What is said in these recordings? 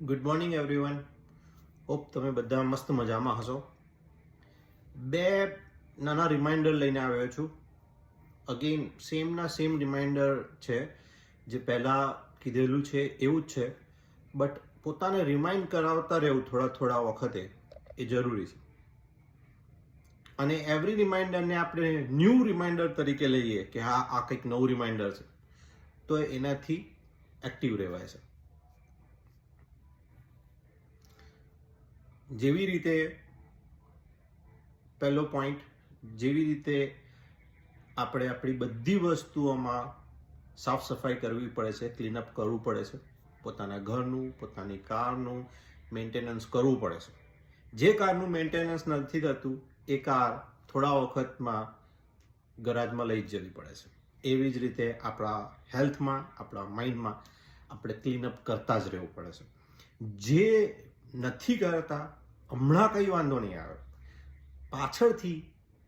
Good morning everyone. Hope તમે બધા મસ્ત મજામાં હશો. બે નાના રિમાઇન્ડર લઈને આવ્યો છું. અગેન સેમ રિમાઇન્ડર છે, જે પહેલાં કીધેલું છે એવું જ છે, બટ પોતાને રિમાઇન્ડ કરાવતા રહેવું થોડા વખતે એ જરૂરી છે. અને એવરી રિમાઇન્ડરને આપણે ન્યૂ રિમાઇન્ડર તરીકે લઈએ કે હા, આ કંઈક નવું રિમાઇન્ડર છે, તો એનાથી એક્ટિવ રહેવાય છે. જેવી રીતે પહેલો પોઈન્ટ, જેવી રીતે આપણે આપણી બધી વસ્તુઓમાં સાફ સફાઈ કરવી પડે છે, ક્લીનઅપ કરવું પડે છે, પોતાના ઘરનું, પોતાની કારનું મેન્ટેનન્સ કરવું પડે છે. જે કારનું મેન્ટેનન્સ નથી થતું એ કાર થોડા વખતમાં ગરાજમાં લઈ જ જવી પડે છે. એવી જ રીતે આપણા હેલ્થમાં, આપણા માઇન્ડમાં આપણે ક્લીનઅપ કરતા જ રહેવું પડે છે. જે નથી કરતા હમણાં કંઈ વાંધો નહીં આવે, પાછળથી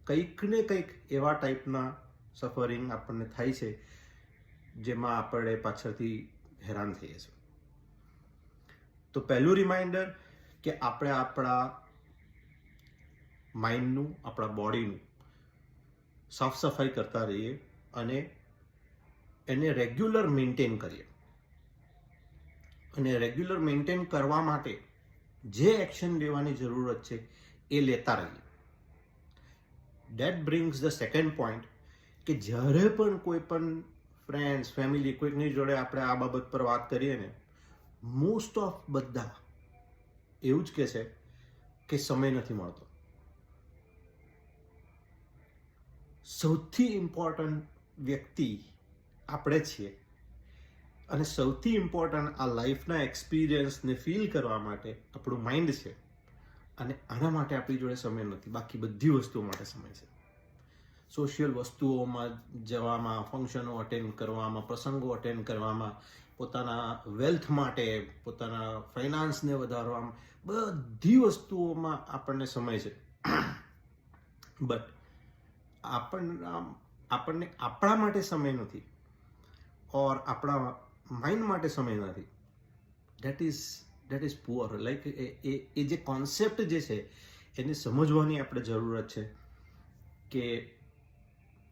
કંઈક ને કંઈક એવા ટાઈપના સફરિંગ આપણને થાય છે જેમાં આપણે પાછળથી હેરાન થઈએ છીએ. તો પહેલું રિમાઇન્ડર કે આપણે આપણા માઇન્ડનું, આપણા બોડીનું સાફ સફાઈ કરતા રહીએ અને એને રેગ્યુલર મેન્ટેન કરીએ. અને રેગ્યુલર મેન્ટેન કરવા માટે જે એક્શન લેવાની જરૂરત છે એ લેતા રહીએ. Date brings the second point કે જ્યારે પણ કોઈ પણ ફ્રેન્ડ્સ, ફેમિલી, કોઈકની જોડે આપણે આ બાબત પર વાત કરીએ ને, મોસ્ટ ઓફ બધા એવું જ કહે છે કે સમય નથી મળતો. સૌથી ઇમ્પોર્ટન્ટ વ્યક્તિ આપણે છીએ અને સૌથી ઇમ્પોર્ટન્ટ આ લાઈફના એક્સપિરિયન્સને ફીલ કરવા માટે આપણું માઇન્ડ છે. અને આના માટે આપણી જોડે સમય નથી, બાકી બધી વસ્તુઓ માટે સમય છે. સોશિયલ વસ્તુઓમાં જવામાં, ફંક્શનો અટેન્ડ કરવામાં, પ્રસંગો અટેન્ડ કરવામાં, પોતાના વેલ્થ માટે, પોતાના ફાઇનાન્સને વધારવામાં, બધી વસ્તુઓમાં આપણને સમય છે. બટ આપણને આપણા માટે સમય નથી, ઓર આપણા માઇન્ડ માટે સમય નથી. That is poor. લાઈક એ જે કોન્સેપ્ટ જે છે એને સમજવાની આપણે જરૂરત છે કે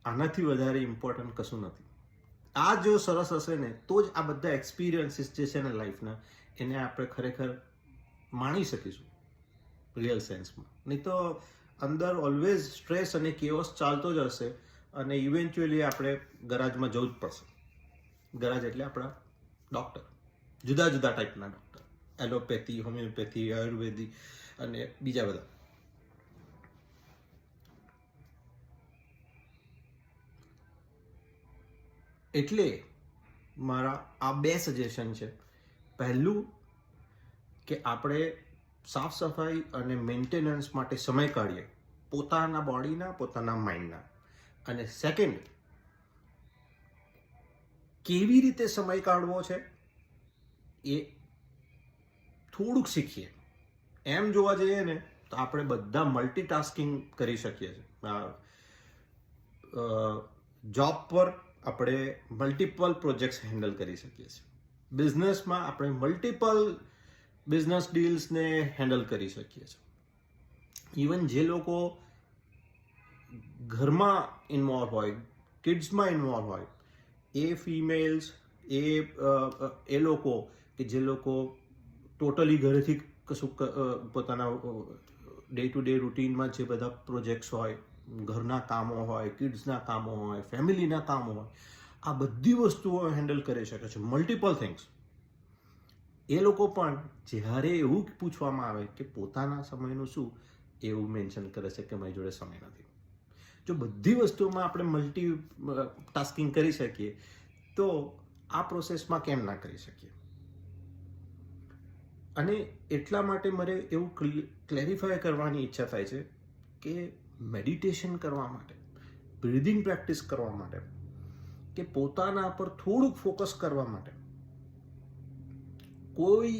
આનાથી વધારે ઇમ્પોર્ટન્ટ કશું નથી. આ જો સરસ હશે ને તો જ આ બધા એક્સપિરિયન્સીસ જે છે ને લાઈફના, એને આપણે ખરેખર માણી શકીશું રિયલ સેન્સમાં. નહીં તો અંદર ઓલવેઝ સ્ટ્રેસ અને કેઓસ ચાલતો જ હશે અને ઇવેન્ચ્યુઅલી આપણે ગરાજમાં જવું જ પડશે. ગરાજ એટલે આપણા ડૉક્ટર, જુદા ટાઈપના ડૉક્ટર, એલોપેથી, હોમિયોપેથી, આયુર્વેદિક અને બીજા બધા. એટલે મારા આ બે સજેશન છે. પહેલું કે આપણે સાફ સફાઈ અને મેન્ટેનન્સ માટે સમય કાઢીએ, પોતાના બોડીના, પોતાના માઇન્ડના. અને સેકન્ડ, કેવી રીતે સમય કાઢવો છે એ થોડુંક શીખીએ. એમ જોવા જઈએ ને તો આપણે બધા મલ્ટીટાસ્કિંગ કરી શકીએ છીએ. જોબ પર આપણે મલ્ટિપલ પ્રોજેક્ટ્સ હેન્ડલ કરી શકીએ છીએ. બિઝનેસમાં આપણે મલ્ટિપલ બિઝનેસ ડીલ્સને હેન્ડલ કરી શકીએ છીએ. ઇવન જે લોકો ઘરમાં ઇન્વોલ્વ હોય, કિડ્સમાં ઇન્વોલ્વ હોય, એ ફિમેલ્સ, એ લોકો કે જે લોકો ટોટલી ઘરેથી કશું પોતાના ડે ટુ ડે રૂટીનમાં જે બધા પ્રોજેક્ટ્સ હોય, ઘરના કામો હોય, કિડ્સના કામો હોય, ફેમિલીના કામો હોય, આ બધી વસ્તુઓ હેન્ડલ કરી શકે છે, મલ્ટિપલ થિંગ્સ. એ લોકો પણ જ્યારે એવું પૂછવામાં આવે કે પોતાના સમયનું શું, એવું મેન્શન કરે છે કે મારી જોડે સમય નથી. જો બધી વસ્તુઓમાં આપણે મલ્ટી ટાસ્કિંગ કરી શકીએ તો આ પ્રોસેસમાં કેમ ના કરી શકીએ? અને એટલા માટે મારે એવું ક્લેરિફાય કરવાની ઈચ્છા થાય છે કે મેડિટેશન કરવા માટે, બ્રીધિંગ પ્રેક્ટિસ કરવા માટે, કે પોતાના પર થોડુંક ફોકસ કરવા માટે કોઈ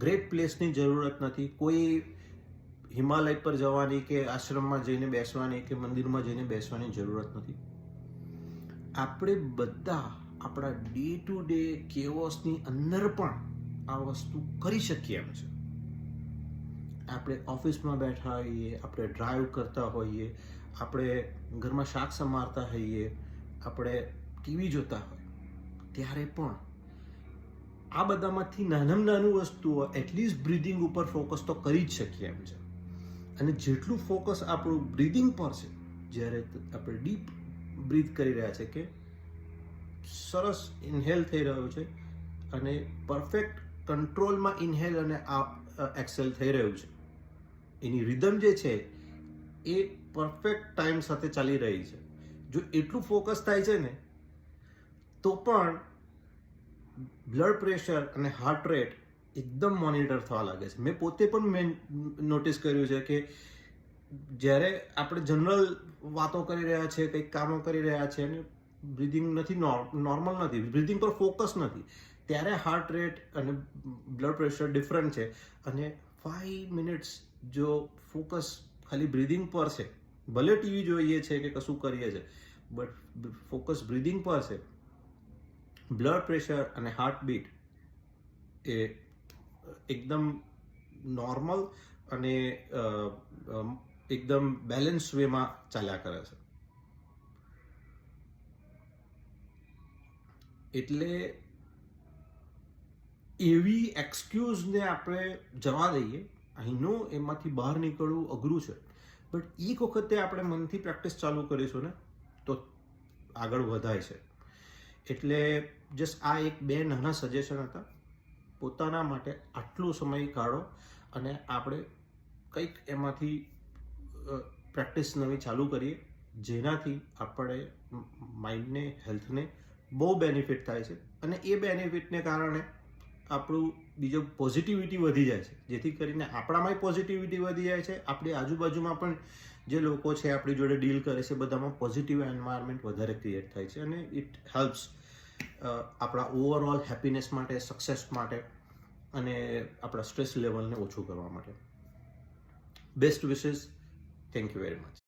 ગ્રેટ પ્લેસની જરૂરત નથી. કોઈ હિમાલય પર જવાની કે આશ્રમમાં જઈને બેસવાની કે મંદિરમાં જઈને બેસવાની જરૂરત નથી. આપણે બધા આપણા ડે ટુ ડે કેઓસની અંદર પણ આ વસ્તુ કરી શકીએ એમ છે. આપણે ઓફિસમાં બેઠા હોઈએ, આપણે ડ્રાઈવ કરતા હોઈએ, આપણે ઘરમાં શાક સમારતા હોઈએ, આપણે ટીવી જોતા હોય, ત્યારે પણ આ બધામાંથી નાનામાં નાનું વસ્તુઓ એટલીસ્ટ બ્રીધિંગ ઉપર ફોકસ તો કરી જ શકીએ એમ છે. અને જેટલું ફોકસ આપણું બ્રીધિંગ પર છે, જ્યારે આપણે ડીપ બ્રીથ કરી રહ્યા છે, કે સરસ ઇન્હેલ થઈ રહ્યું છે અને પરફેક્ટ કંટ્રોલમાં ઇન્હેલ અને એક્સેલ થઈ રહ્યું છે, એની રિધમ જે છે એ પરફેક્ટ ટાઈમ સાથે ચાલી રહી છે. જો એટલું ફોકસ થાય છે ને, તો પણ બ્લડ પ્રેશર અને હાર્ટ રેટ એકદમ મોનિટર થવા લાગે છે. મેં પોતે પણ નોટિસ કર્યું છે કે જ્યારે આપણે જનરલ વાતો કરી રહ્યા છીએ, કંઈક કામો કરી રહ્યા છીએ અને બ્રિધિંગ નથી, નોર્મલ નથી, બ્રિધિંગ પર ફોકસ નથી, ત્યારે હાર્ટ રેટ અને બ્લડ પ્રેશર ડિફરન્ટ છે. અને 5 મિનિટ્સ જો ફોકસ ખાલી બ્રિધિંગ પર છે, ભલે ટીવી જોઈએ છે કે કશું કરીએ છીએ, બટ ફોકસ બ્રિધિંગ પર છે, બ્લડ પ્રેશર અને હાર્ટબીટ એ એકદમ નોર્મલ અને એકદમ બેલેન્સ વેમાં ચાલ્યા કરે છે. એટલે એવી એક્સક્યુઝને આપણે જવા દઈએ. અહીંનું એમાંથી બહાર નીકળવું અઘરું છે, બટ એક વખતે આપણે મનથી પ્રેક્ટિસ ચાલુ કરીશું ને, તો આગળ વધાય છે. એટલે જસ્ટ આ 1-2 નાના સજેશન હતા. પોતાના માટે આટલો સમય કાઢો અને આપણે કંઈક એમાંથી પ્રેક્ટિસ નવી ચાલુ કરીએ, જેનાથી આપણે માઇન્ડને, હેલ્થને બહુ બેનિફિટ થાય છે. અને એ બેનિફિટને કારણે આપણું બીજો પોઝિટિવિટી વધી જાય છે, જેથી કરીને આપણામાંય પોઝિટિવિટી વધી જાય છે, આપણી આજુબાજુમાં પણ જે લોકો છે આપણી જોડે ડીલ કરે છે, બધામાં પોઝિટિવ એન્વાયરમેન્ટ વધારે ક્રિએટ થાય છે. અને ઇટ હેલ્પ્સ આપણા ઓવરઓલ હેપીનેસ માટે, સક્સેસ માટે અને આપણા સ્ટ્રેસ લેવલને ઓછું કરવા માટે. Best wishes. Thank you very much.